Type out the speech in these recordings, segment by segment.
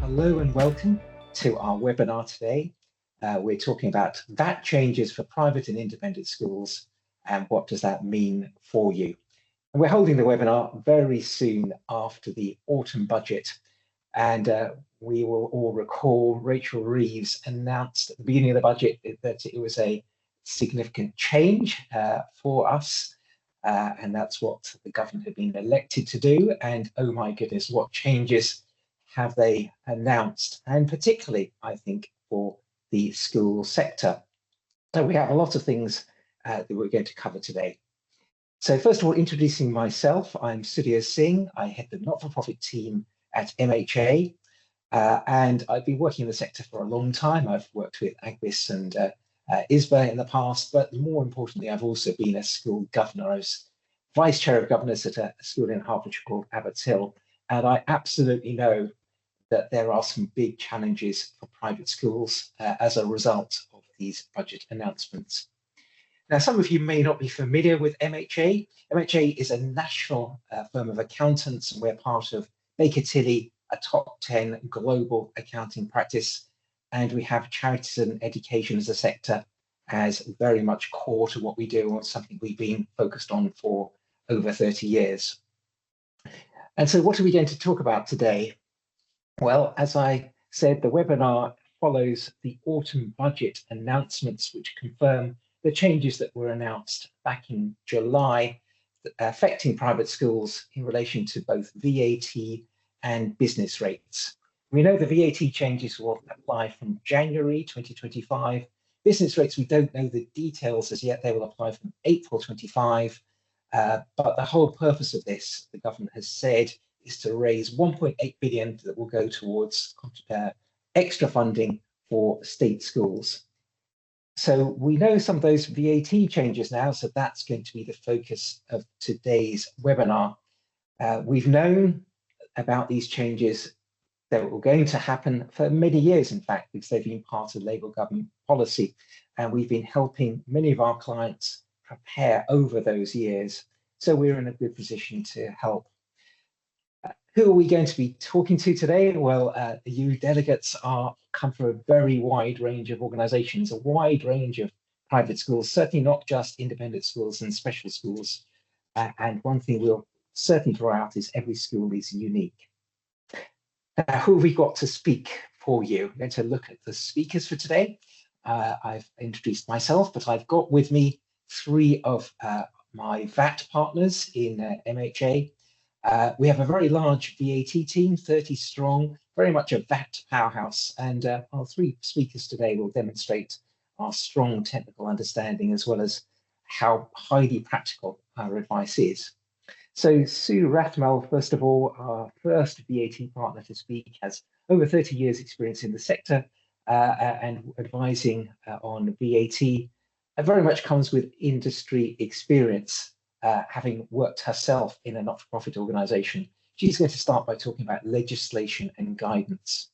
Hello and welcome to our webinar today. We're talking about VAT changes for private and independent schools and what does that mean for you. And we're holding the webinar very soon after the autumn budget, and we will all recall Rachel Reeves announced at the beginning of the budget that it was a significant change for us, and that's what the government had been elected to do. And oh my goodness, what changes have they announced, and particularly, I think, for the school sector. So we have a lot of things that we're going to cover today. So first of all, introducing myself, I'm Sudhir Singh. I head the not-for-profit team at MHA, and I've been working in the sector for a long time. I've worked with Agwis and ISBA in the past, but more importantly, I've also been a school governor. I was vice chair of governors at a school in Hertfordshire called Abbots Hill, and I absolutely know that there are some big challenges for private schools as a result of these budget announcements. Now, some of you may not be familiar with MHA. MHA is a national firm of accountants, and we're part of Baker Tilly, a top 10 global accounting practice. And we have charities and education as a sector as very much core to what we do, and something we've been focused on for over 30 years. And so what are we going to talk about today? Well, as I said, the webinar follows the autumn budget announcements, which confirm the changes that were announced back in July, affecting private schools in relation to both VAT and business rates. We know the VAT changes will apply from January 2025. Business rates, we don't know the details as yet. They will apply from April 25. But the whole purpose of this, the government has said, is to raise 1.8 billion that will go towards extra funding for state schools. So we know some of those VAT changes now, so that's going to be the focus of today's webinar. We've known about these changes that were going to happen for many years, in fact, because they've been part of Labour government policy, and we've been helping many of our clients prepare over those years. So we're in a good position to help. Who are we going to be talking to today? Well, you delegates come from a very wide range of organisations, a wide range of private schools, certainly not just independent schools and special schools. And one thing we'll certainly draw out is every school is unique. Who have we got to speak for you? I'm going to look at the speakers for today. I've introduced myself, but I've got with me three of my VAT partners in MHA. We have a very large VAT team, 30 strong, very much a VAT powerhouse, and our three speakers today will demonstrate our strong technical understanding as well as how highly practical our advice is. So Sue Rathmel, first of all, our first VAT partner to speak, has over 30 years experience in the sector and advising on VAT. Very much comes with industry experience. Having worked herself in a not-for-profit organisation. She's going to start by talking about legislation and guidance.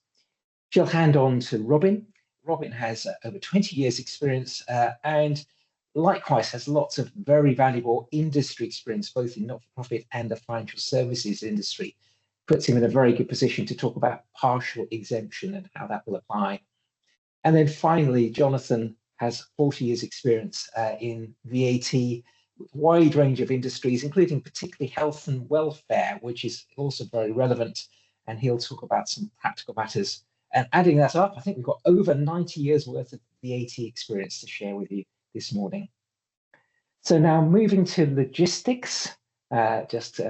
She'll hand on to Robin. Robin has over 20 years experience and likewise has lots of very valuable industry experience, both in not-for-profit and the financial services industry. Puts him in a very good position to talk about partial exemption and how that will apply. And then finally, Jonathan has 40 years experience in VAT, wide range of industries, including particularly health and welfare, which is also very relevant. And he'll talk about some practical matters. And adding that up, I think we've got over 90 years worth of VAT experience to share with you this morning. So now moving to logistics, just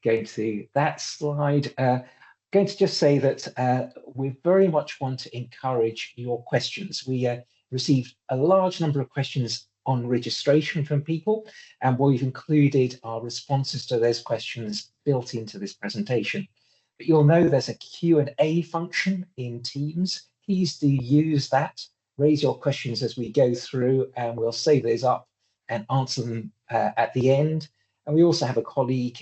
going to that slide, going to just say that we very much want to encourage your questions. We received a large number of questions on registration from people, and we've included our responses to those questions built into this presentation. But you'll know there's a Q&A function in Teams. Please do use that. Raise your questions as we go through, and we'll save those up and answer them at the end. And we also have a colleague,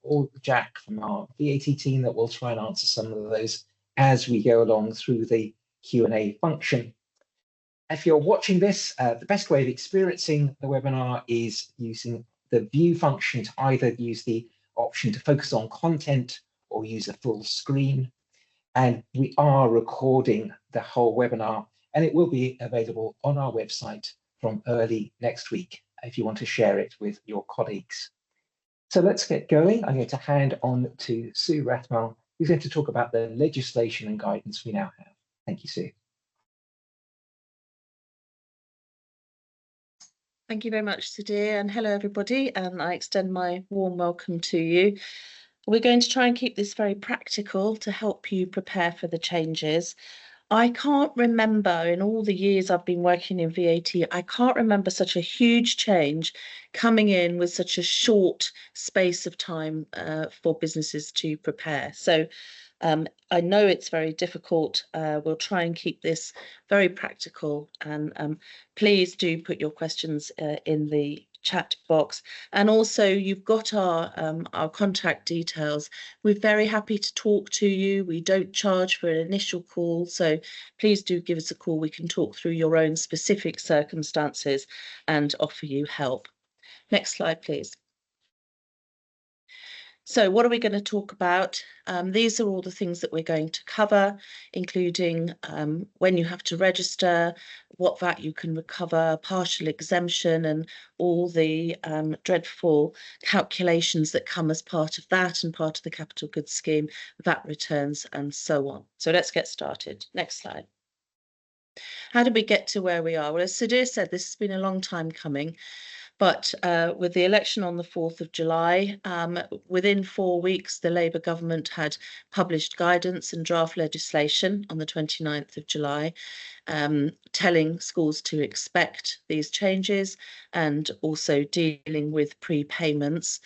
or Jack from our VAT team, that will try and answer some of those as we go along through the Q&A function. If you're watching this, the best way of experiencing the webinar is using the view function to either use the option to focus on content or use a full screen. And we are recording the whole webinar, and it will be available on our website from early next week if you want to share it with your colleagues. So let's get going. I'm going to hand on to Sue Rathmell, who's going to talk about the legislation and guidance we now have. Thank you, Sue. Thank you very much, Sudhir, and hello everybody, and I extend my warm welcome to you. We're going to try and keep this very practical to help you prepare for the changes. I can't remember in all the years I've been working in VAT, I can't remember such a huge change coming in with such a short space of time for businesses to prepare. So I know it's very difficult. We'll try and keep this very practical, and please do put your questions in the chat box. And also, you've got our contact details. We're very happy to talk to you. We don't charge for an initial call, so please do give us a call. We can talk through your own specific circumstances and offer you help. Next slide, please. So what are we going to talk about? These are all the things that we're going to cover, including when you have to register, what VAT you can recover, partial exemption, and all the dreadful calculations that come as part of that and part of the capital goods scheme, VAT returns, and so on. So let's get started. Next slide. How did we get to where we are? Well, as Sudhir said, this has been a long time coming. But with the election on the 4th of July, within 4 weeks, the Labour government had published guidance and draft legislation on the 29th of July, telling schools to expect these changes and also dealing with prepayments.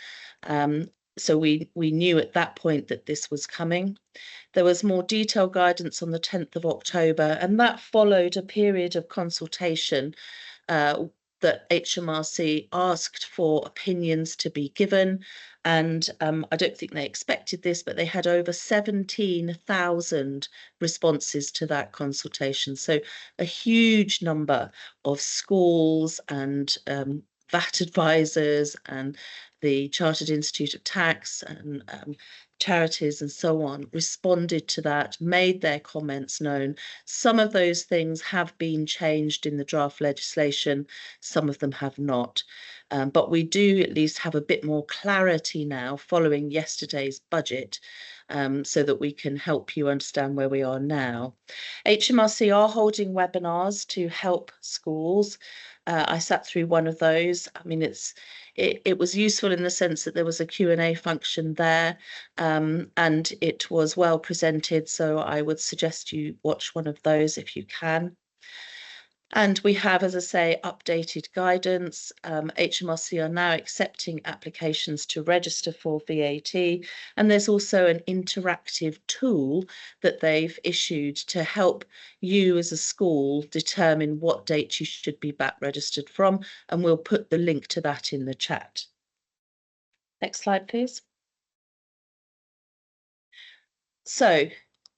So we knew at that point that this was coming. There was more detailed guidance on the 10th of October, and that followed a period of consultation that HMRC asked for opinions to be given. And I don't think they expected this, but they had over 17,000 responses to that consultation. So a huge number of schools and VAT advisors and the Chartered Institute of Tax and charities and so on responded to that, made their comments known. Some of those things have been changed in the draft legislation, some of them have not. But we do at least have a bit more clarity now following yesterday's budget, so that we can help you understand where we are now. HMRC are holding webinars to help schools. I sat through one of those. I mean, it was useful in the sense that there was a Q&A function there, and it was well presented. So I would suggest you watch one of those if you can. And we have, as I say, updated guidance. HMRC are now accepting applications to register for VAT. And there's also an interactive tool that they've issued to help you as a school determine what date you should be VAT registered from. And we'll put the link to that in the chat. Next slide, please. So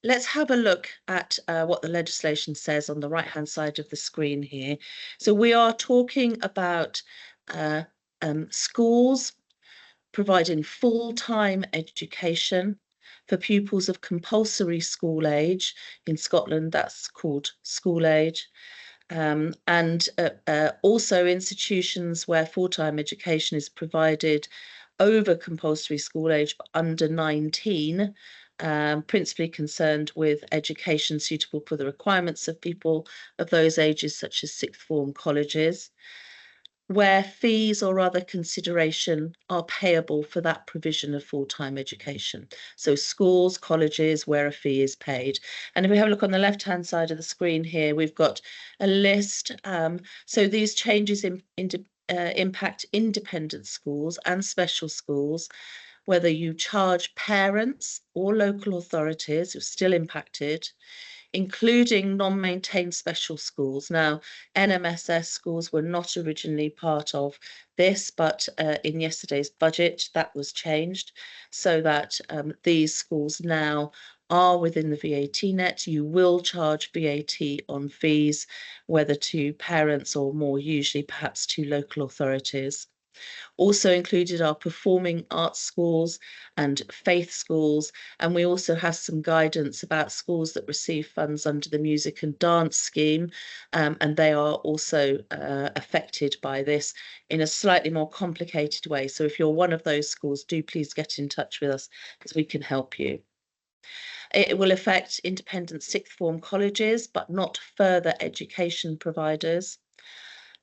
let's have a look at what the legislation says on the right-hand side of the screen here. So we are talking about schools providing full-time education for pupils of compulsory school age. In Scotland, that's called school age. And also institutions where full-time education is provided over compulsory school age but under 19, principally concerned with education suitable for the requirements of people of those ages, such as sixth form colleges, where fees or other consideration are payable for that provision of full-time education. So schools, colleges, where a fee is paid. And if we have a look on the left-hand side of the screen here, we've got a list. So these changes impact independent schools and special schools. Whether you charge parents or local authorities, are still impacted, including non-maintained special schools. Now, NMSS schools were not originally part of this, but in yesterday's budget, that was changed so that these schools now are within the VAT net. You will charge VAT on fees, whether to parents or more usually perhaps to local authorities. Also included are performing arts schools and faith schools, and we also have some guidance about schools that receive funds under the music and dance scheme, and they are also affected by this in a slightly more complicated way. So if you're one of those schools, do please get in touch with us because we can help you. It will affect independent sixth form colleges, but not further education providers.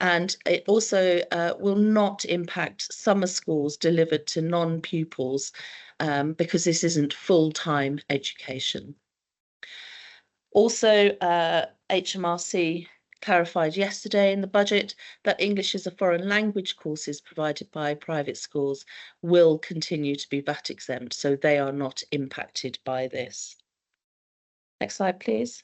And it also will not impact summer schools delivered to non-pupils because this isn't full-time education. Also, HMRC clarified yesterday in the budget that English as a foreign language courses provided by private schools will continue to be VAT exempt, so they are not impacted by this. Next slide, please.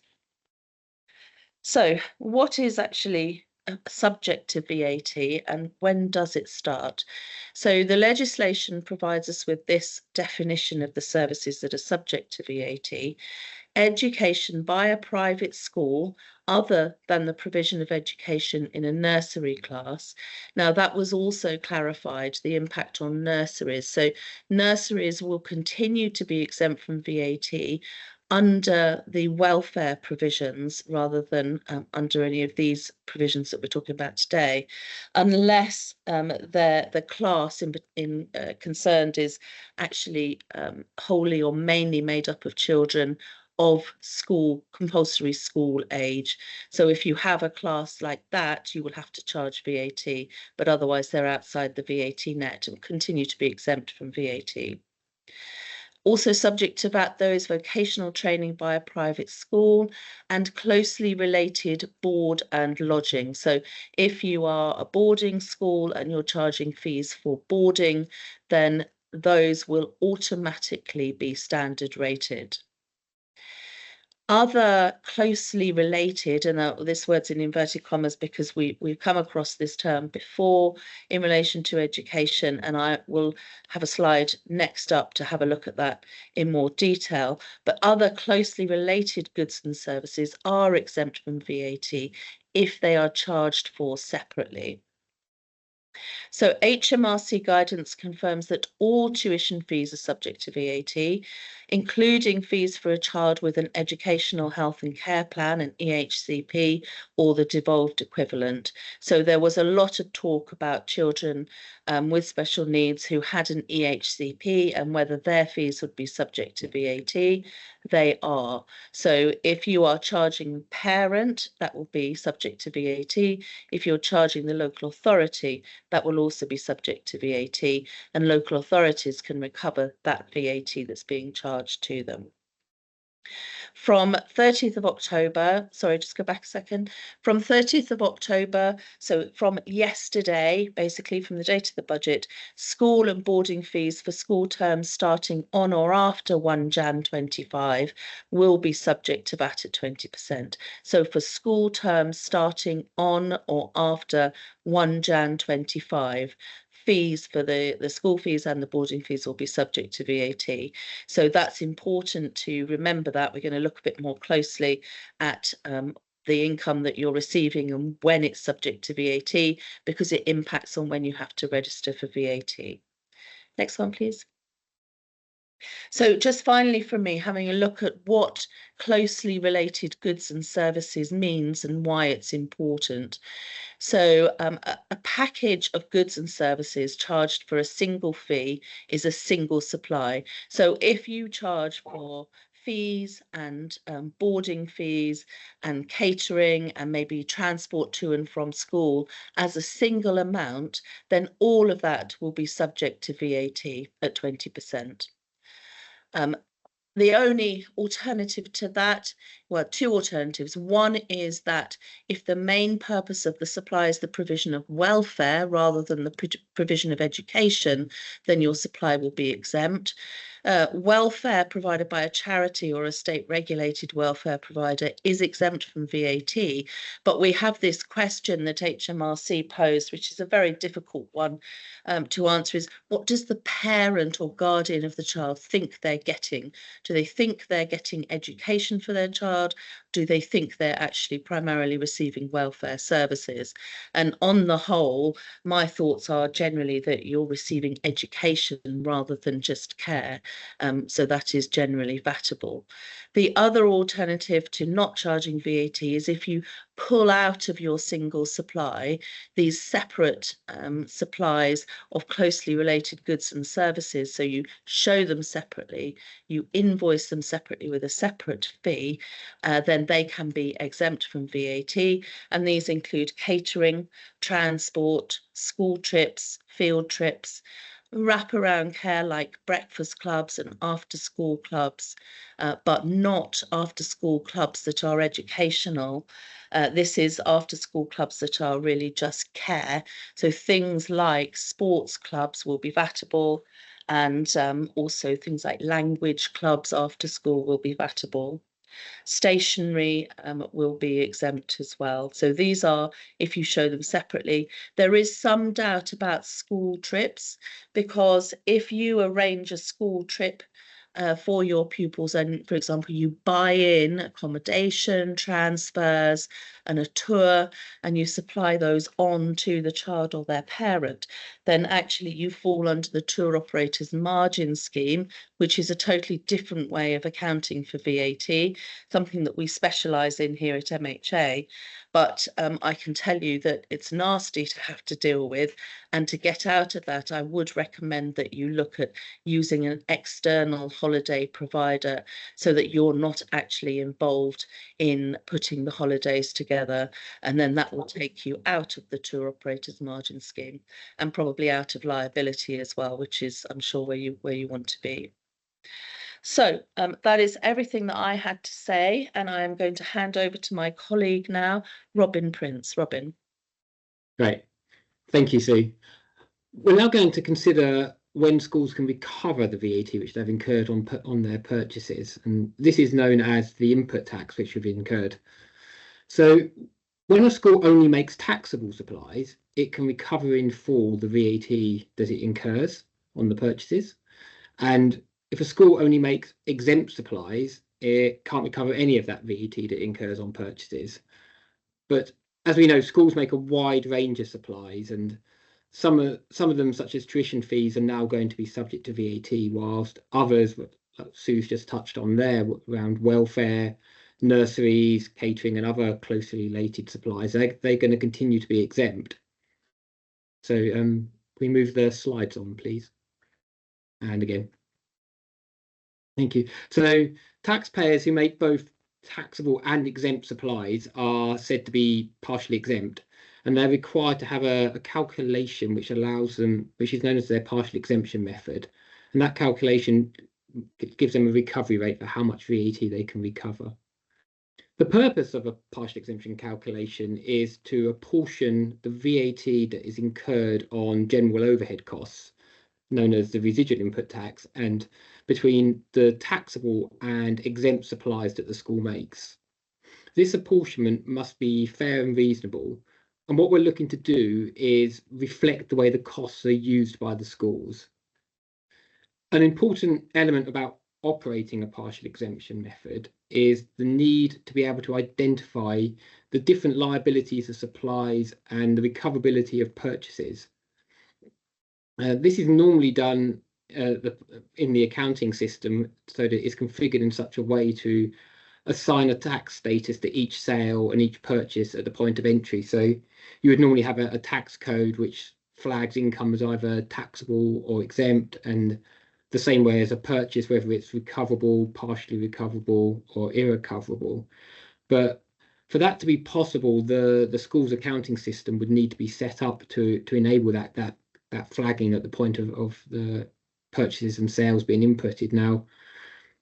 So, what is actually subject to VAT and when does it start? So the legislation provides us with this definition of the services that are subject to VAT. Education by a private school other than the provision of education in a nursery class. Now that was also clarified, the impact on nurseries. So nurseries will continue to be exempt from VAT under the welfare provisions rather than under any of these provisions that we're talking about today, unless the class concerned is actually wholly or mainly made up of children of compulsory school age. So if you have a class like that, you will have to charge VAT, but otherwise they're outside the VAT net and continue to be exempt from VAT. Also subject to VAT, though, is vocational training by a private school and closely related board and lodging. So if you are a boarding school and you're charging fees for boarding, then those will automatically be standard rated. Other closely related, and this word's in inverted commas because we've come across this term before in relation to education, and I will have a slide next up to have a look at that in more detail. But other closely related goods and services are exempt from VAT if they are charged for separately. So HMRC guidance confirms that all tuition fees are subject to VAT, including fees for a child with an educational health and care plan, an EHCP, or the devolved equivalent. So there was a lot of talk about children with special needs who had an EHCP and whether their fees would be subject to VAT. They are. So if you are charging parent, that will be subject to VAT. If you're charging the local authority, that will also be subject to VAT, and local authorities can recover that VAT that's being charged to them. From 30th of October, sorry, just go back a second. From 30th of October, so from yesterday, basically from the date of the budget, school and boarding fees for school terms starting on or after 1 Jan 25 will be subject to VAT at 20%. So for school terms starting on or after 1 Jan 25, fees for the school fees and the boarding fees will be subject to VAT. So that's important to remember that. We're going to look a bit more closely at the income that you're receiving and when it's subject to VAT, because it impacts on when you have to register for VAT. Next one, please. So just finally from me, having a look at what closely related goods and services means and why it's important. So a package of goods and services charged for a single fee is a single supply. So if you charge for fees and boarding fees and catering and maybe transport to and from school as a single amount, then all of that will be subject to VAT at 20%. The only alternative to that, well, two alternatives. One is that if the main purpose of the supply is the provision of welfare rather than the provision of education, then your supply will be exempt. Welfare provided by a charity or a state-regulated welfare provider is exempt from VAT, but we have this question that HMRC posed, which is a very difficult one to answer, is what does the parent or guardian of the child think they're getting Do they think they're getting education for their child? Do they think they're actually primarily receiving welfare services? And on the whole, my thoughts are generally that you're receiving education rather than just care. So that is generally VATable. The other alternative to not charging VAT is if you pull out of your single supply these separate supplies of closely related goods and services. So you show them separately, you invoice them separately with a separate fee, then they can be exempt from VAT. And these include catering, transport, school trips, field trips, wraparound care like breakfast clubs and after school clubs, but not after school clubs that are educational. This is after school clubs that are really just care. So things like sports clubs will be VATable, and also things like language clubs after school will be VATable. Stationery will be exempt as well. So these are if you show them separately. There is some doubt about school trips, because if you arrange a school trip for your pupils and, for example, you buy in accommodation, transfers and a tour, and you supply those on to the child or their parent, then actually you fall under the tour operator's margin scheme, which is a totally different way of accounting for VAT, something that we specialise in here at MHA. But I can tell you that it's nasty to have to deal with, and to get out of that, I would recommend that you look at using an external holiday provider so that you're not actually involved in putting the holidays together, and then that will take you out of the tour operator's margin scheme and probably out of liability as well, which is, I'm sure, where you want to be. So that is everything that I had to say, and I am going to hand over to my colleague now, Robin Prince. Robin. Great. Thank you, Sue. We're now going to consider when schools can recover the VAT which they've incurred on their purchases, and this is known as the input tax which have incurred. So when a school only makes taxable supplies, it can recover in full the VAT that it incurs on the purchases, and if a school only makes exempt supplies, it can't recover any of that VAT that it incurs on purchases. But as we know, schools make a wide range of supplies, and some of them, such as tuition fees, are now going to be subject to VAT, whilst others, Sue's just touched on there, around welfare, nurseries, catering and other closely related supplies, they're going to continue to be exempt. So we move the slides on, please. And again. Thank you. So taxpayers who make both taxable and exempt supplies are said to be partially exempt, and they're required to have a calculation which allows them, which is known as their partial exemption method, and that calculation gives them a recovery rate for how much VAT they can recover. The purpose of a partial exemption calculation is to apportion the VAT that is incurred on general overhead costs, known as the residual input tax, and between the taxable and exempt supplies that the school makes. This apportionment must be fair and reasonable, and what we're looking to do is reflect the way the costs are used by the schools. An important element about operating a partial exemption method is the need to be able to identify the different liabilities of supplies and the recoverability of purchases. This is normally done in the accounting system, so that it's configured in such a way to assign a tax status to each sale and each purchase at the point of entry. So you would normally have a tax code which flags income as either taxable or exempt, and the same way as a purchase, whether it's recoverable, partially recoverable or irrecoverable. But for that to be possible, the school's accounting system would need to be set up to enable that flagging at the point of the purchases and sales being inputted. Now,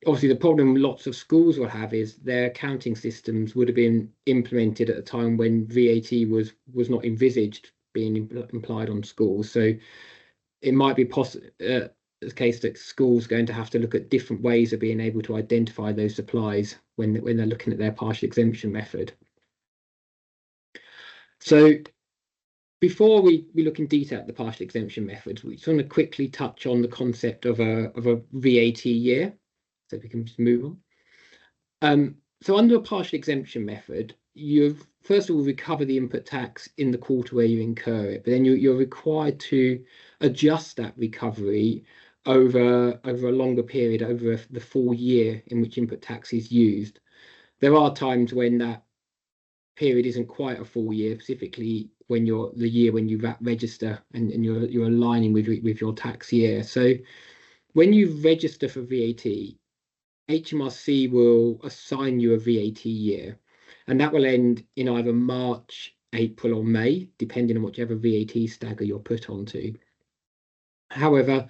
obviously, the problem lots of schools will have is their accounting systems would have been implemented at a time when VAT was not envisaged being implied on schools. So it might be the case that schools are going to have to look at different ways of being able to identify those supplies when they're looking at their partial exemption method. So before we look in detail at the partial exemption methods, we just want to quickly touch on the concept of a VAT year. So we can just move on. So under a partial exemption method, you first of all recover the input tax in the quarter where you incur it, but then you're required to adjust that recovery over a longer period, over the full year in which input tax is used. There are times when that period isn't quite a full year, specifically when the year when you VAT register and you're aligning with your tax year. So when you register for VAT, HMRC will assign you a VAT year, and that will end in either March, April, or May, depending on whichever VAT stagger you're put onto. However,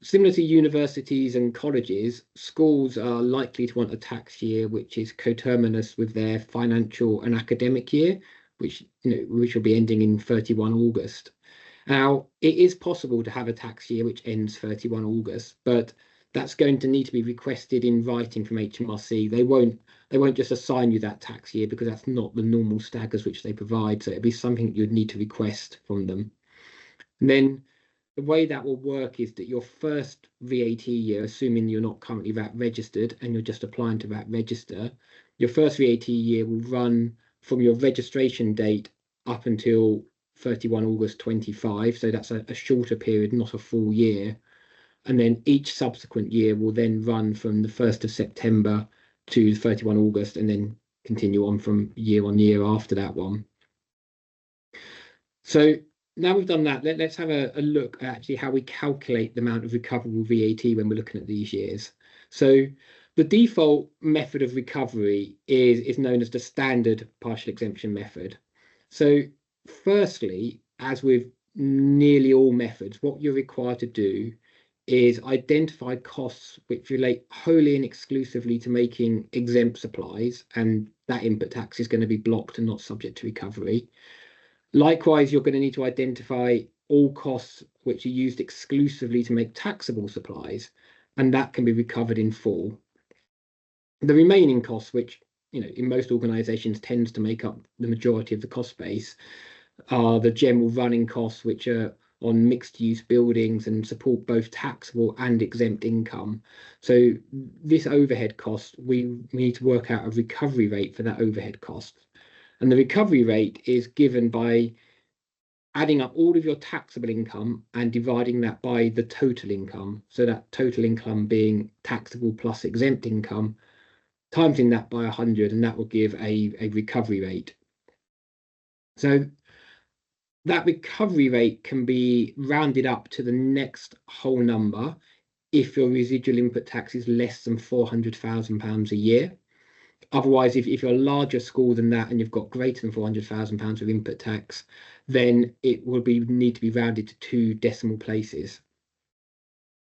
similar to universities and colleges, schools are likely to want a tax year which is coterminous with their financial and academic year, which will be ending in 31 August. Now, it is possible to have a tax year which ends 31 August, but that's going to need to be requested in writing from HMRC. They won't just assign you that tax year, because that's not the normal staggers which they provide. So it'd be something you'd need to request from them. And then the way that will work is that your first VAT year, assuming you're not currently VAT registered and you're just applying to VAT register, your first VAT year will run from your registration date up until 31 August 25. So that's a shorter period, not a full year. And then each subsequent year will then run from the 1st of September to 31 August and then continue on from year on year after that one. So now we've done that, let's have a look at actually how we calculate the amount of recoverable VAT when we're looking at these years. So the default method of recovery is known as the standard partial exemption method. So firstly, as with nearly all methods, what you're required to do is identify costs which relate wholly and exclusively to making exempt supplies, and that input tax is going to be blocked and not subject to recovery. Likewise, you're going to need to identify all costs which are used exclusively to make taxable supplies, and that can be recovered in full. The remaining costs, which in most organisations tends to make up the majority of the cost base, are the general running costs, which are on mixed-use buildings and support both taxable and exempt income. So this overhead cost, we need to work out a recovery rate for that overhead cost. And the recovery rate is given by adding up all of your taxable income and dividing that by the total income. So that total income being taxable plus exempt income, timesing that by 100, and that will give a recovery rate. So that recovery rate can be rounded up to the next whole number if your residual input tax is less than £400,000 a year. Otherwise, if you're a larger school than that and you've got greater than £400,000 of input tax, then it will need to be rounded to 2 decimal places.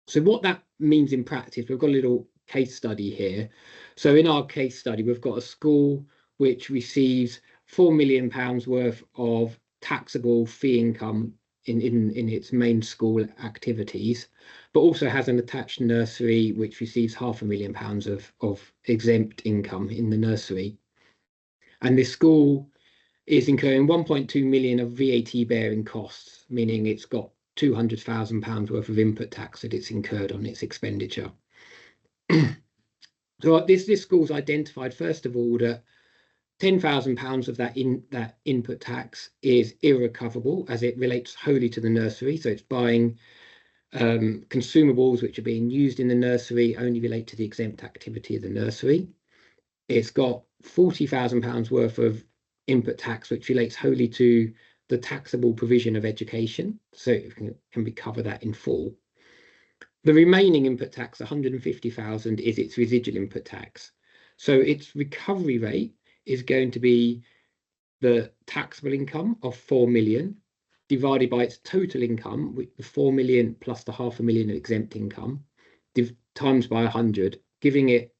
So what that means in practice, we've got a little case study here. So in our case study, we've got a school which receives £4 million worth of taxable fee income in its main school activities, but also has an attached nursery which receives £500,000 of exempt income in the nursery. And this school is incurring 1.2 million of VAT bearing costs, meaning it's got £200,000 worth of input tax that it's incurred on its expenditure. So this school's identified, first of all, that £10,000 of that input tax is irrecoverable, as it relates wholly to the nursery. So it's buying consumables which are being used in the nursery, only relate to the exempt activity of the nursery. It's got £40,000 worth of input tax which relates wholly to the taxable provision of education, so it can recover that in full. The remaining input tax, £150,000, is its residual input tax. So its recovery rate is going to be the taxable income of 4 million divided by its total income, with the 4 million plus the £500,000 of exempt income, times by 100, giving it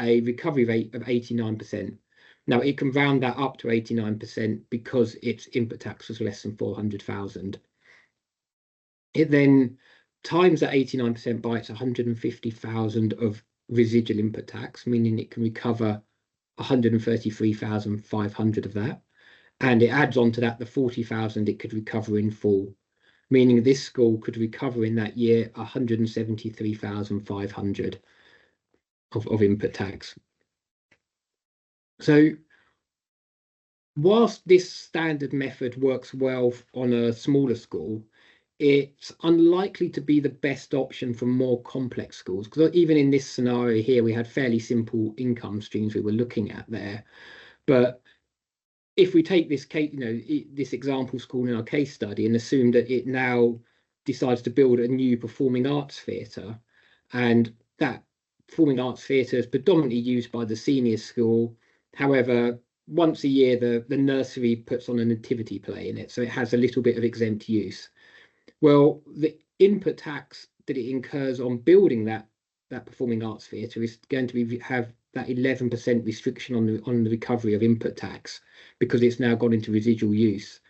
a recovery rate of 89%. Now it can round that up to 89% because its input tax was less than 400,000. It then times that 89% by its 150,000 of residual input tax, meaning it can recover 133,500 of that, and it adds on to that the 40,000 it could recover in full, meaning this school could recover in that year 173,500. of input tax. So whilst this standard method works well on a smaller school, it's unlikely to be the best option for more complex schools, because even in this scenario here, we had fairly simple income streams we were looking at there. But if we take this case, this example school in our case study and assume that it now decides to build a new performing arts theatre, and that performing arts theatre is predominantly used by the senior school. However, once a year, the nursery puts on a nativity play in it, so it has a little bit of exempt use. Well, the input tax that it incurs on building that performing arts theatre is going to have that 11% restriction on the recovery of input tax, because it's now gone into residual use.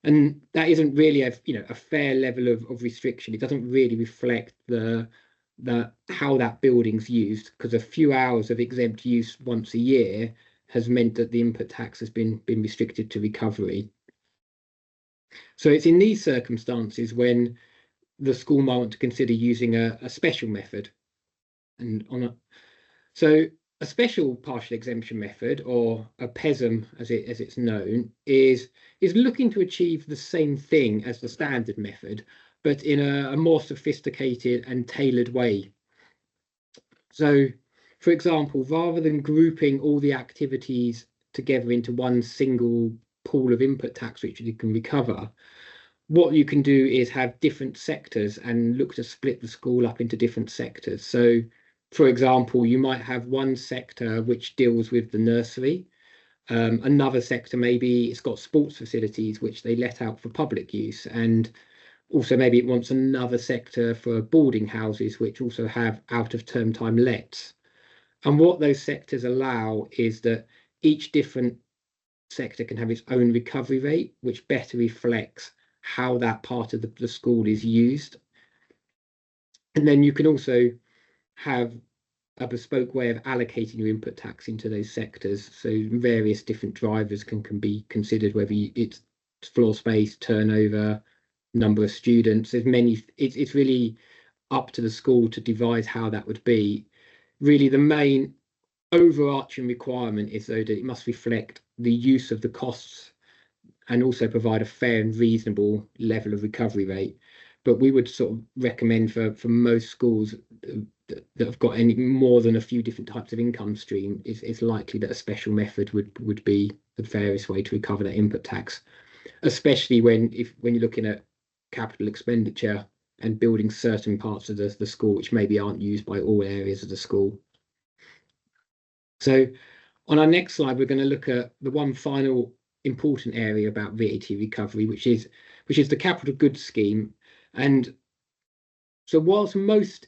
And that isn't really a fair level of restriction. It doesn't really reflect how that building's used, because a few hours of exempt use once a year has meant that the input tax has been restricted to recovery. So it's in these circumstances when the school might want to consider using a special method. And so a special partial exemption method, or a PESM as it's known, is looking to achieve the same thing as the standard method, but in a more sophisticated and tailored way. So, for example, rather than grouping all the activities together into one single pool of input tax which you can recover, what you can do is have different sectors and look to split the school up into different sectors. So, for example, you might have one sector which deals with the nursery. Another sector, maybe it's got sports facilities which they let out for public use, and also maybe it wants another sector for boarding houses which also have out of term time lets. And what those sectors allow is that each different sector can have its own recovery rate, which better reflects how that part of the school is used. And then you can also have a bespoke way of allocating your input tax into those sectors. So various different drivers can be considered, whether it's floor space, turnover, number of students. There's many. It's really up to the school to devise how that would be. Really, the main overarching requirement is, though, that it must reflect the use of the costs and also provide a fair and reasonable level of recovery rate. But we would sort of recommend for most schools that have got any more than a few different types of income stream, it's likely that a special method would be the fairest way to recover that input tax, especially when you're looking at capital expenditure and building certain parts of the school which maybe aren't used by all areas of the school. So on our next slide, we're going to look at the one final important area about VAT recovery, which is the capital goods scheme. And so whilst most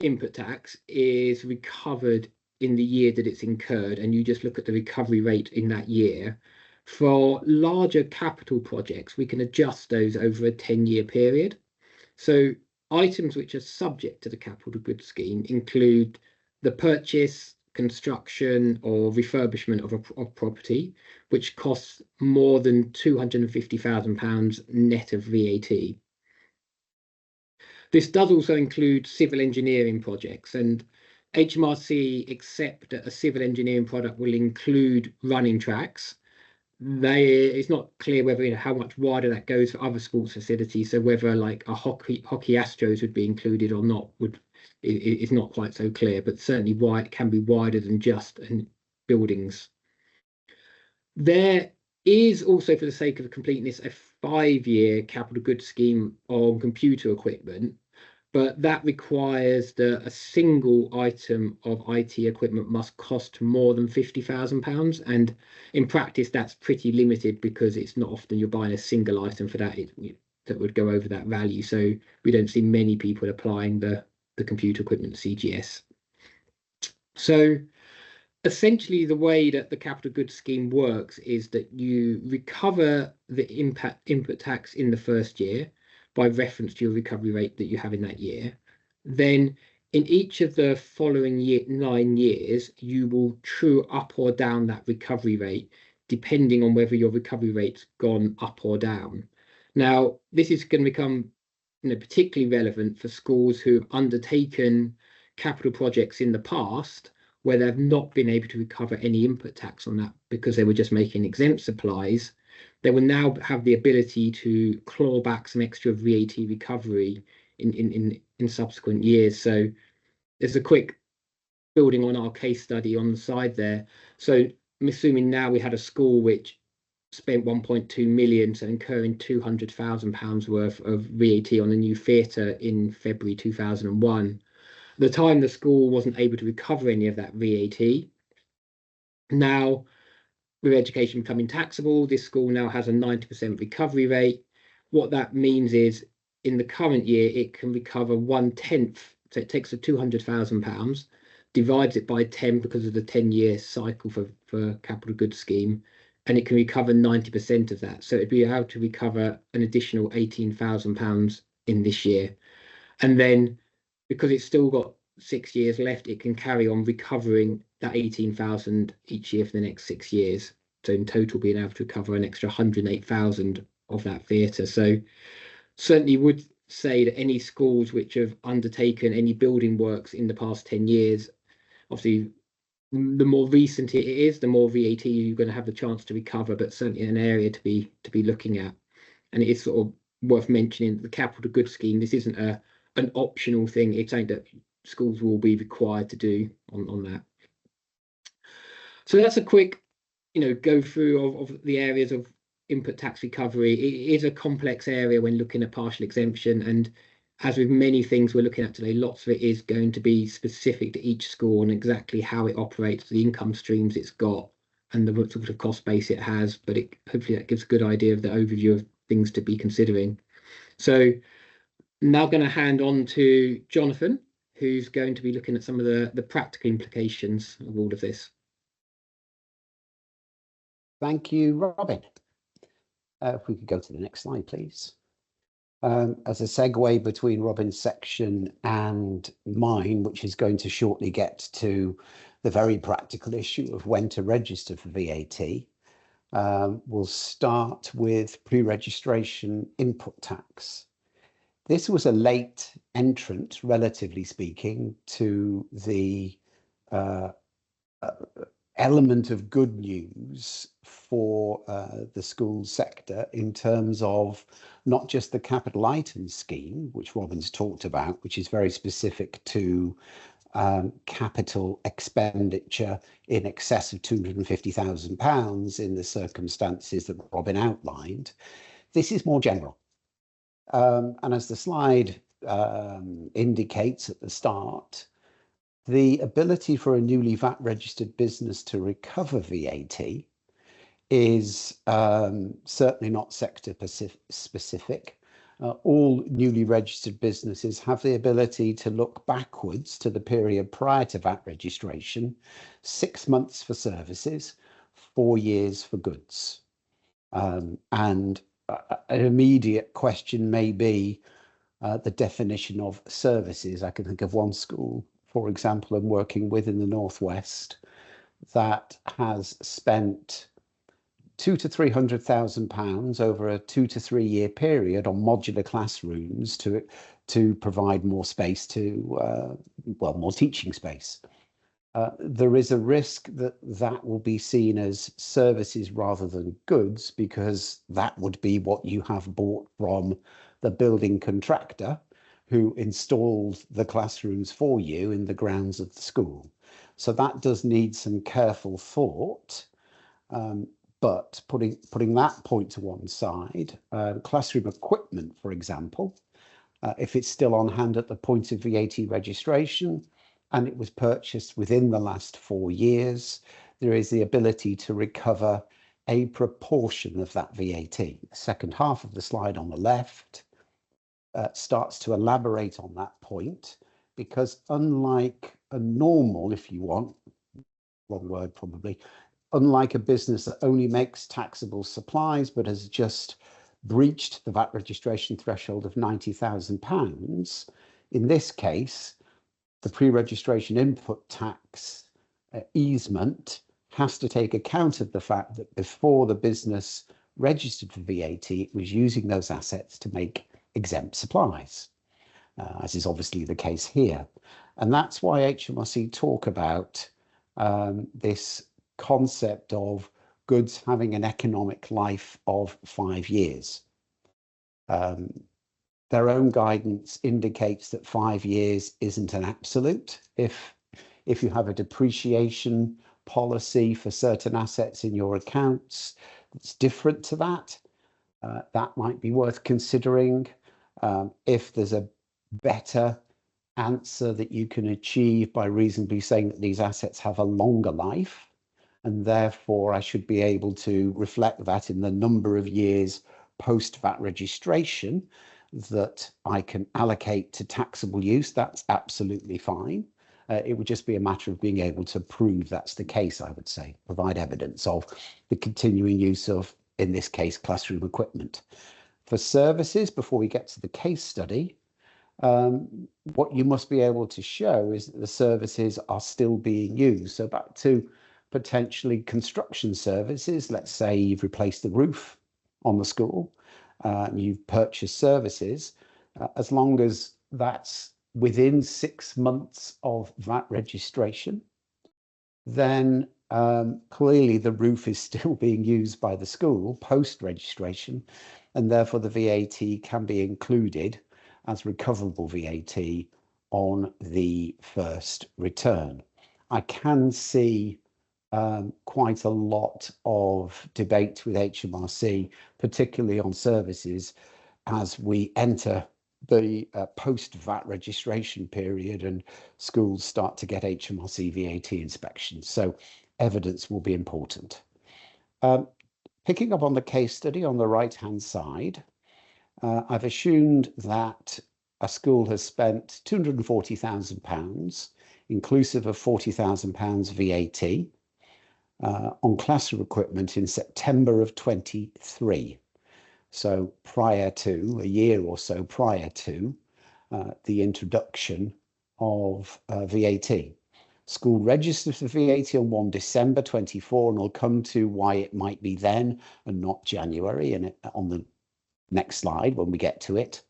input tax is recovered in the year that it's incurred, and you just look at the recovery rate in that year, for larger capital projects, we can adjust those over a 10-year period. So items which are subject to the capital goods scheme include the purchase, construction or refurbishment of a property, which costs more than £250,000 net of VAT. This does also include civil engineering projects, and HMRC accept that a civil engineering product will include running tracks. It's not clear whether how much wider that goes for other sports facilities, so whether like a hockey Astros would be included or not is not quite so clear, but certainly why it can be wider than just buildings. There is also, for the sake of completeness, a 5-year capital goods scheme on computer equipment, but that requires that a single item of IT equipment must cost more than £50,000. And in practice, that's pretty limited, because it's not often you're buying a single item for that that would go over that value. So we don't see many people applying the computer equipment CGS. So essentially, the way that the capital goods scheme works is that you recover the input tax in the first year by reference to your recovery rate that you have in that year. Then in each of the following 9 years, you will true up or down that recovery rate, depending on whether your recovery rate's gone up or down. Now, this is going to become particularly relevant for schools who have undertaken capital projects in the past where they've not been able to recover any input tax on that because they were just making exempt supplies, they will now have the ability to claw back some extra VAT recovery in subsequent years. So there's a quick building on our case study on the side there. So I'm assuming now we had a school which spent 1.2 million, so incurring £200,000 worth of VAT on a new theatre in February 2001. At the time, the school wasn't able to recover any of that VAT. Now, with education becoming taxable, this school now has a 90% recovery rate. What that means is, in the current year, it can recover 1/10. So it takes the £200,000, divides it by 10 because of the 10-year cycle for capital goods scheme, and it can recover 90% of that. So it'd be able to recover an additional £18,000 in this year. And then because it's still got 6 years left, it can carry on recovering that 18,000 each year for the next 6 years. So in total, being able to recover an extra 108,000 of that theatre. So certainly would say that any schools which have undertaken any building works in the past 10 years, obviously the more recent it is, the more VAT you're going to have the chance to recover, but certainly an area to be looking at. And it is sort of worth mentioning the capital goods scheme. This isn't an optional thing. It's something that schools will be required to do on that. So that's a quick, go through of the areas of input tax recovery. It is a complex area when looking at partial exemption, and as with many things we're looking at today, lots of it is going to be specific to each school and exactly how it operates, the income streams it's got, and the sort of cost base it has. But hopefully that gives a good idea of the overview of things to be considering. So now going to hand on to Jonathan, who's going to be looking at some of the practical implications of all of this. Thank you, Robin. If we could go to the next slide, please. As a segue between Robin's section and mine, which is going to shortly get to the very practical issue of when to register for VAT, we'll start with pre-registration input tax. This was a late entrant, relatively speaking, to the element of good news for the school sector in terms of not just the capital items scheme, which Robin's talked about, which is very specific to capital expenditure in excess of £250,000 in the circumstances that Robin outlined. This is more general. And as the slide indicates at the start, the ability for a newly VAT registered business to recover VAT is certainly not sector specific. All newly registered businesses have the ability to look backwards to the period prior to VAT registration, 6 months for services, 4 years for goods. And an immediate question may be the definition of services. I can think of one school, for example, I'm working with in the Northwest, that has spent £200,000 to £300,000 over a 2 to 3 year period on modular classrooms to provide more space to, more teaching space. There is a risk that will be seen as services rather than goods, because that would be what you have bought from the building contractor who installed the classrooms for you in the grounds of the school. So that does need some careful thought. But putting that point to one side, classroom equipment, for example, if it's still on hand at the point of VAT registration and it was purchased within the last 4 years, there is the ability to recover a proportion of that VAT. The second half of the slide on the left starts to elaborate on that point, because unlike a normal, if you want, wrong word probably, unlike a business that only makes taxable supplies but has just breached the VAT registration threshold of £90,000, in this case, the pre-registration input tax easement has to take account of the fact that before the business registered for VAT, it was using those assets to make exempt supplies. as is obviously the case here. And that's why HMRC talk about this concept of goods having an economic life of 5 years. Their own guidance indicates that 5 years isn't an absolute. If you have a depreciation policy for certain assets in your accounts that's different to that, that might be worth considering. If there's a better answer that you can achieve by reasonably saying that these assets have a longer life, and therefore I should be able to reflect that in the number of years post VAT registration that I can allocate to taxable use, that's absolutely fine. It would just be a matter of being able to prove that's the case, I would say, provide evidence of the continuing use of, in this case, classroom equipment. For services, before we get to the case study, what you must be able to show is that the services are still being used. So back to potentially construction services, let's say you've replaced the roof on the school, you've purchased services, as long as that's within 6 months of VAT registration, then clearly the roof is still being used by the school post registration, and therefore the VAT can be included as recoverable VAT on the first return. I can see quite a lot of debate with HMRC, particularly on services, as we enter the post-VAT registration period and schools start to get HMRC VAT inspections. So evidence will be important. Picking up on the case study on the right-hand side, I've assumed that a school has spent £240,000, inclusive of £40,000 VAT, on classroom equipment in September of 23. So prior to, a year or so prior to the introduction of VAT. School registered for VAT on 1 December 24, and I'll come to why it might be then and not January and on the next slide when we get to it.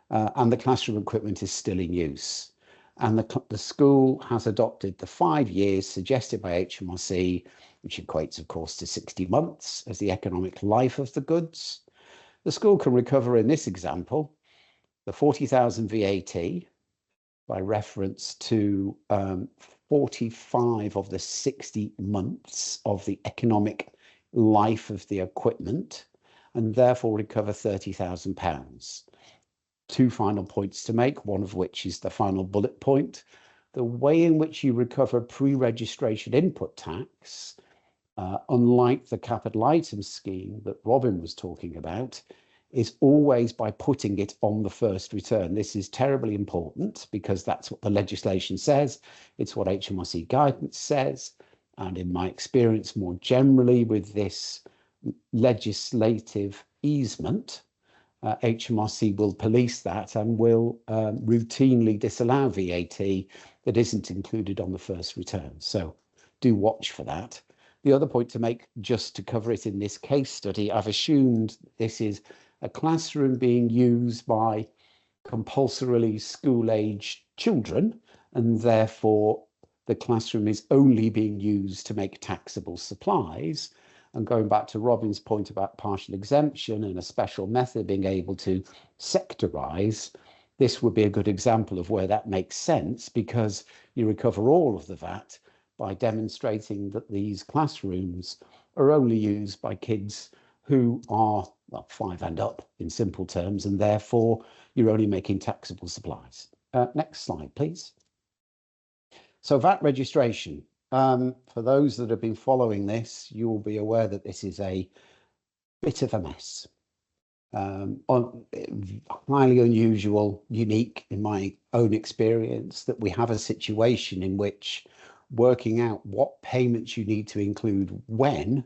And the classroom equipment is still in use. And the school has adopted the 5 years suggested by HMRC, which equates, of course, to 60 months as the economic life of the goods. The school can recover, in this example, the 40,000 VAT by reference to 45 of the 60 months of the economic life of the equipment, and therefore recover £30,000. 2 final points to make, one of which is the final bullet point. The way in which you recover pre-registration input tax, unlike the capital item scheme that Robin was talking about, is always by putting it on the first return. This is terribly important because that's what the legislation says. It's what HMRC guidance says. And in my experience, more generally with this legislative easement, HMRC will police that and will routinely disallow VAT that isn't included on the first return. So do watch for that. The other point to make, just to cover it in this case study, I've assumed this is a classroom being used by compulsorily school-aged children, and therefore the classroom is only being used to make taxable supplies. And going back to Robin's point about partial exemption and a special method being able to sectorize, this would be a good example of where that makes sense, because you recover all of the VAT by demonstrating that these classrooms are only used by kids who are, well, 5 and up in simple terms, and therefore you're only making taxable supplies. Next slide, please. So VAT registration. For those that have been following this, you will be aware that this is a bit of a mess. Highly unusual, unique in my own experience, that we have a situation in which working out what payments you need to include when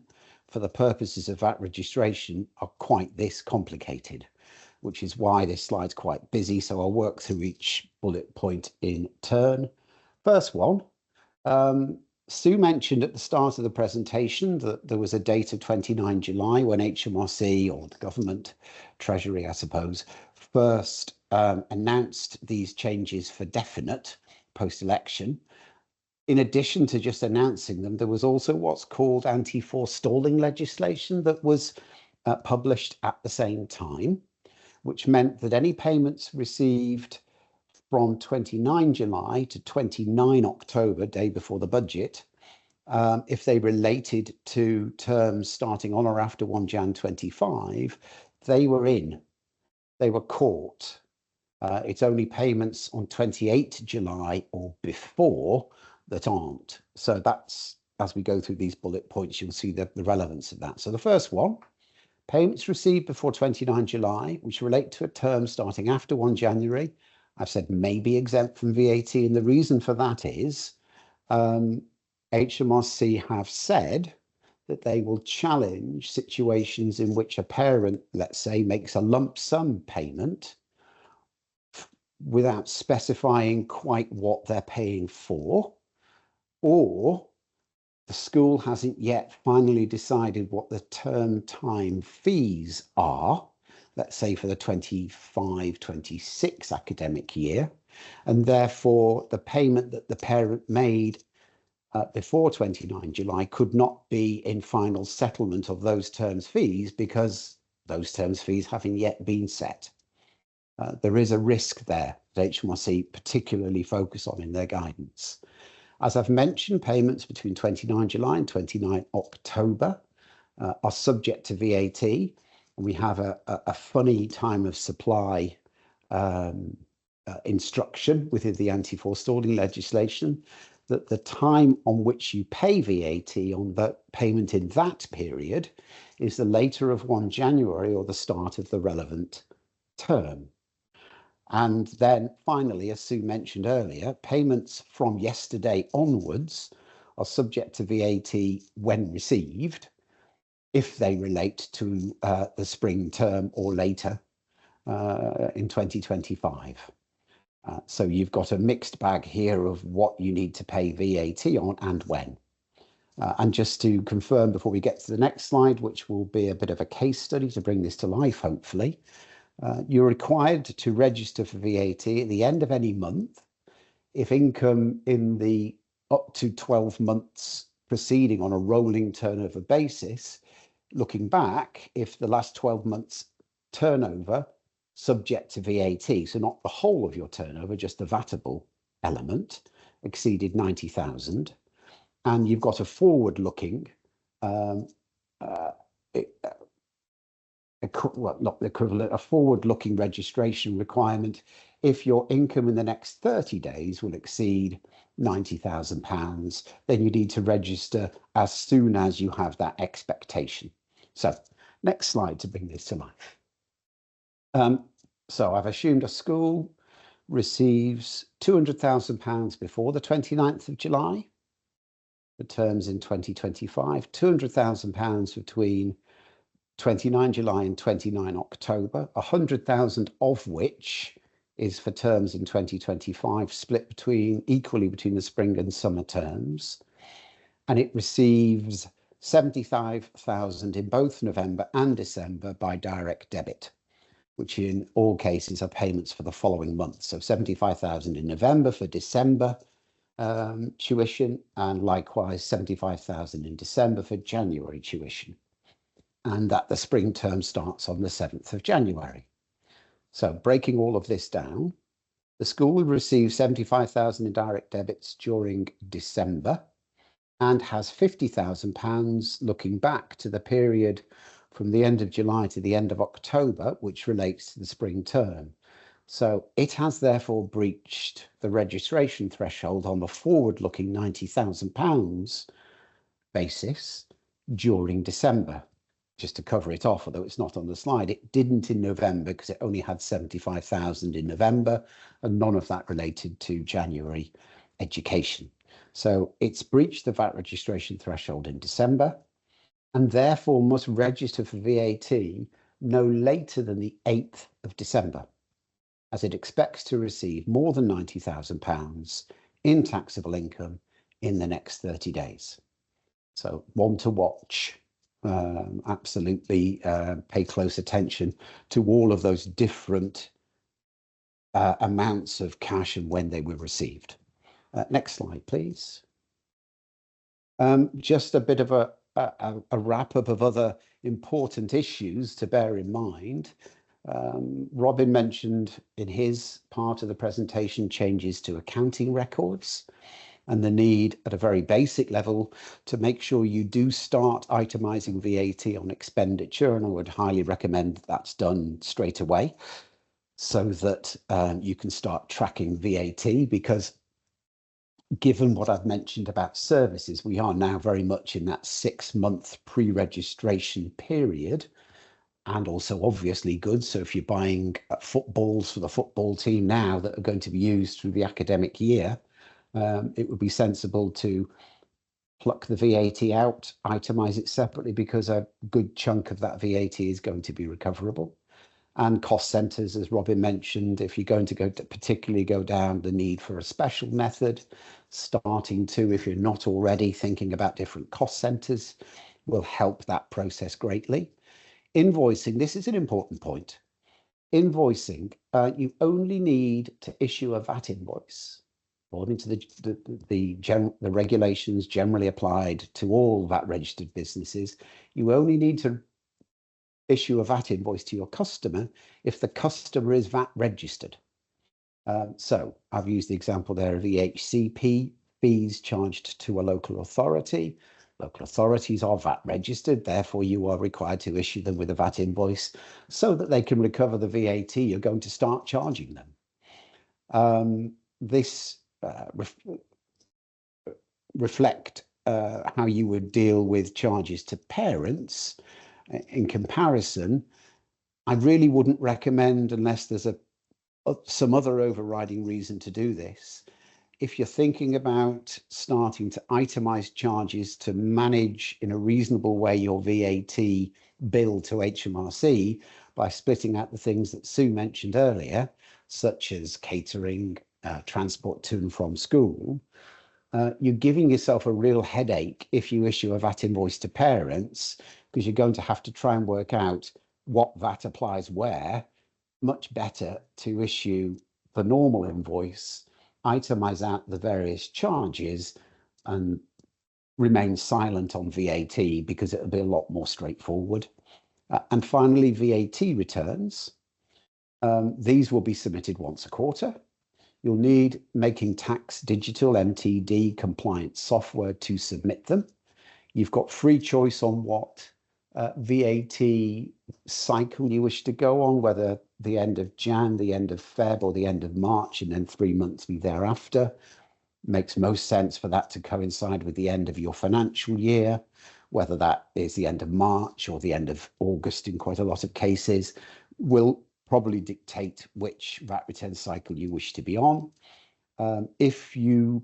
for the purposes of VAT registration are quite this complicated, which is why this slide's quite busy. So I'll work through each bullet point in turn. First one, Sue mentioned at the start of the presentation that there was a date of 29 July when HMRC, or the government, Treasury, I suppose, first announced these changes for definite post-election. In addition to just announcing them, there was also what's called anti-forestalling legislation that was published at the same time, which meant that any payments received from 29 July to 29 October, day before the budget, if they related to terms starting on or after 1 Jan 25, they were caught. It's only payments on 28 July or before that aren't. So that's, as we go through these bullet points, you'll see the relevance of that. So the first one, payments received before 29 July, which relate to a term starting after 1 January, I've said may be exempt from VAT. And the reason for that is HMRC have said that they will challenge situations in which a parent, let's say, makes a lump sum payment without specifying quite what they're paying for, or the school hasn't yet finally decided what the term time fees are, let's say for the 25-26 academic year, and therefore the payment that the parent made before 29 July could not be in final settlement of those terms fees because those terms fees haven't yet been set. There is a risk there that HMRC particularly focus on in their guidance. As I've mentioned, payments between 29 July and 29 October are subject to VAT. And we have a funny time of supply instruction within the anti-forestalling legislation that the time on which you pay VAT on the payment in that period is the later of 1 January or the start of the relevant term. And then finally, as Sue mentioned earlier, payments from yesterday onwards are subject to VAT when received, if they relate to the spring term or later in 2025. So you've got a mixed bag here of what you need to pay VAT on and when. And just to confirm before we get to the next slide, which will be a bit of a case study to bring this to life, hopefully, you're required to register for VAT at the end of any month if income in the up to 12 months proceeding on a rolling turnover basis, looking back, if the last 12 months turnover subject to VAT, so not the whole of your turnover, just the VAT-able element, exceeded 90,000, and you've got a forward-looking well, not the equivalent, a forward-looking registration requirement if your income in the next 30 days will exceed £90,000, then you need to register as soon as you have that expectation. So next slide to bring this to life. So I've assumed a school receives £200,000 before the 29th of July, the terms in 2025, £200,000 between 29 July and 29 October, 100,000 of which is for terms in 2025, split equally between the spring and summer terms. And it receives 75,000 in both November and December by direct debit, which in all cases are payments for the following month. So 75,000 in November for December tuition, and likewise 75,000 in December for January tuition. And that the spring term starts on the 7th of January. So breaking all of this down, the school will receive 75,000 in direct debits during December and has £50,000 looking back to the period from the end of July to the end of October, which relates to the spring term. So it has therefore breached the registration threshold on the forward-looking £90,000 basis during December. Just to cover it off, although it's not on the slide, it didn't in November because it only had 75,000 in November and none of that related to January education. So it's breached the VAT registration threshold in December and therefore must register for VAT no later than the 8th of December, as it expects to receive more than £90,000 in taxable income in the next 30 days. So one to watch. Absolutely pay close attention to all of those different amounts of cash and when they were received. Next slide, please. Just a bit of a wrap-up of other important issues to bear in mind. Robin mentioned in his part of the presentation changes to accounting records and the need at a very basic level to make sure you do start itemising VAT on expenditure, and I would highly recommend that's done straight away so that you can start tracking VAT, because given what I've mentioned about services, we are now very much in that 6-month pre-registration period, and also obviously goods. So if you're buying footballs for the football team now that are going to be used through the academic year, it would be sensible to pluck the VAT out, itemise it separately, because a good chunk of that VAT is going to be recoverable. And cost centres, as Robin mentioned, if you're going to particularly go down the need for a special method, starting to, if you're not already thinking about different cost centres, will help that process greatly. Invoicing, this is an important point. Invoicing, you only need to issue a VAT invoice. According to the regulations generally applied to all VAT registered businesses, you only need to issue a VAT invoice to your customer if the customer is VAT registered. So I've used the example there of EHCP fees charged to a local authority. Local authorities are VAT registered, therefore you are required to issue them with a VAT invoice so that they can recover the VAT you're going to start charging them. This reflect how you would deal with charges to parents. In comparison, I really wouldn't recommend, unless there's some other overriding reason to do this. If you're thinking about starting to itemize charges to manage in a reasonable way your VAT bill to HMRC by splitting out the things that Sue mentioned earlier, such as catering, transport to and from school, you're giving yourself a real headache if you issue a VAT invoice to parents, because you're going to have to try and work out what VAT applies where. Much better to issue the normal invoice, itemize out the various charges, and remain silent on VAT, because it'll be a lot more straightforward. And finally, VAT returns. These will be submitted once a quarter. You'll need Making Tax Digital MTD compliant software to submit them. You've got free choice on what VAT cycle you wish to go on, whether the end of Jan, the end of Feb, or the end of March, and then 3 months thereafter. Makes most sense for that to coincide with the end of your financial year, whether that is the end of March or the end of August in quite a lot of cases, will probably dictate which VAT return cycle you wish to be on. If you're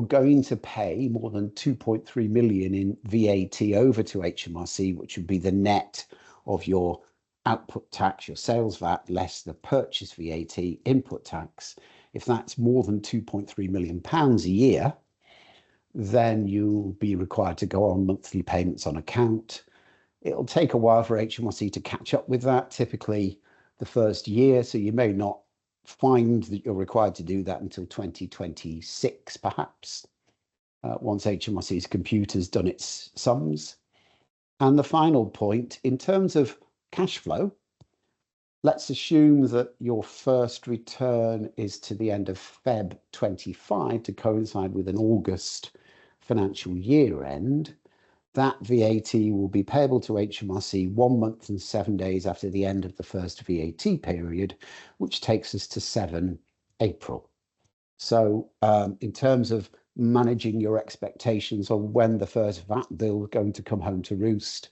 going to pay more than 2.3 million in VAT over to HMRC, which would be the net of your output tax, your sales VAT, less the purchase VAT input tax, if that's more than 2.3 million pounds a year, then you'll be required to go on monthly payments on account. It'll take a while for HMRC to catch up with that, typically the first year, so you may not find that you're required to do that until 2026, perhaps, once HMRC's computer's done its sums. And the final point, in terms of cash flow, let's assume that your first return is to the end of Feb 25 to coincide with an August financial year end. That VAT will be payable to HMRC 1 month and 7 days after the end of the first VAT period, which takes us to 7 April. So in terms of managing your expectations on when the first VAT bill is going to come home to roost,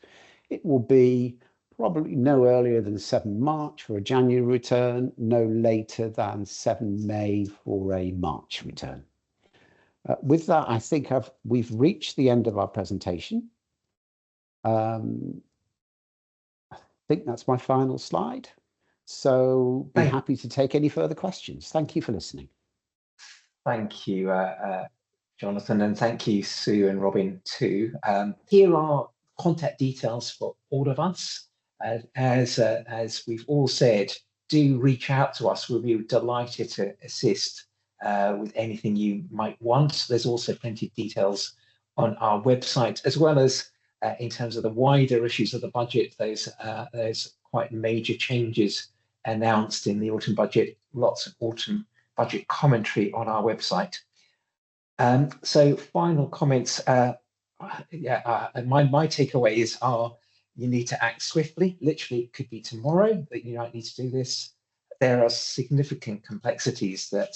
it will be probably no earlier than 7 March for a January return, no later than 7 May for a March return. With that, I think we've reached the end of our presentation. I think that's my final slide. So be happy to take any further questions. Thank you for listening. Thank you, Jonathan, and thank you, Sue and Robin, too. Here are contact details for all of us. As we've all said, do reach out to us. We'll be delighted to assist with anything you might want. There's also plenty of details on our website, as well as in terms of the wider issues of the budget. There's quite major changes announced in the autumn budget, lots of autumn budget commentary on our website. So final comments, my takeaways are: you need to act swiftly. Literally, it could be tomorrow that you might need to do this. There are significant complexities that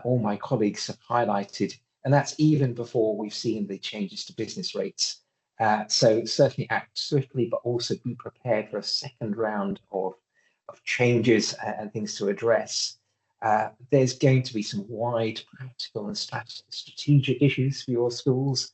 all my colleagues have highlighted, and that's even before we've seen the changes to business rates. So certainly act swiftly, but also be prepared for a second round of changes and things to address. There's going to be some wide practical and strategic issues for your schools.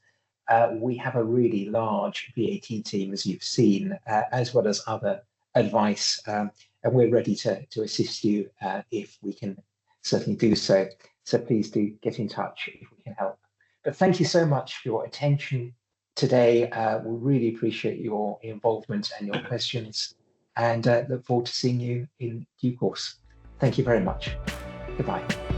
We have a really large VAT team, as you've seen, as well as other advice, and we're ready to assist you if we can certainly do so. So please do get in touch if we can help. But thank you so much for your attention today. We really appreciate your involvement and your questions, and look forward to seeing you in due course. Thank you very much. Goodbye.